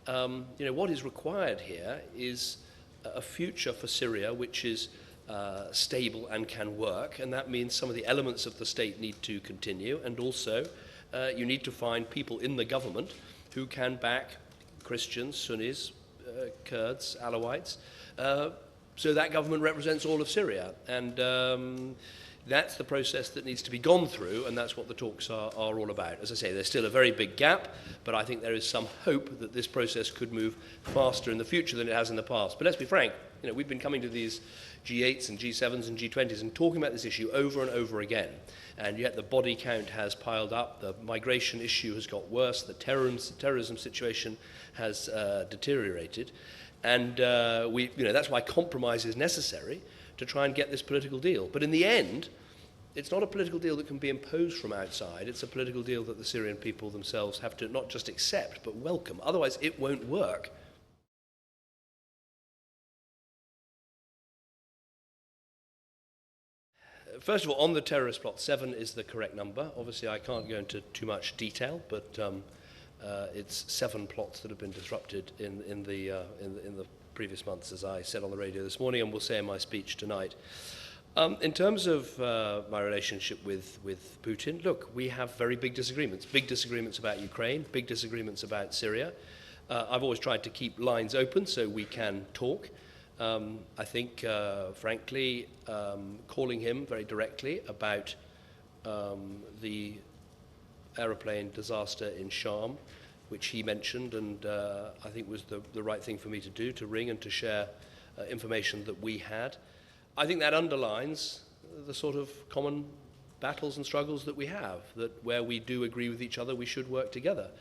what is required here is a future for Syria which is stable and can work, and that means some of the elements of the state need to continue, and also you need to find people in the government who can back Christians, Sunnis, Kurds, Alawites, so that government represents all of Syria, and that's the process that needs to be gone through, and that's what the talks are all about. As I say, there's still a very big gap, but I think there is some hope that this process could move faster in the future than it has in the past. But let's be frank, we've been coming to these G8s and G7s and G20s and talking about this issue over and over again, and yet the body count has piled up, the migration issue has got worse, the terrorism situation has deteriorated, and that's why compromise is necessary to try and get this political deal. But in the end, it's not a political deal that can be imposed from outside. It's a political deal that the Syrian people themselves have to not just accept, but welcome. Otherwise, it won't work. First of all, on the terrorist plot, 7 is the correct number. Obviously, I can't go into too much detail, but it's 7 plots that have been disrupted in the previous months, as I said on the radio this morning, and will say in my speech tonight. In terms of my relationship with Putin, look, we have very big disagreements about Ukraine, big disagreements about Syria. I've always tried to keep lines open so we can talk. I think, frankly, calling him very directly about the aeroplane disaster in Sham, which he mentioned, and I think was the right thing for me to do, to ring and to share information that we had. I think that underlines the sort of common battles and struggles that we have, that where we do agree with each other, we should work together.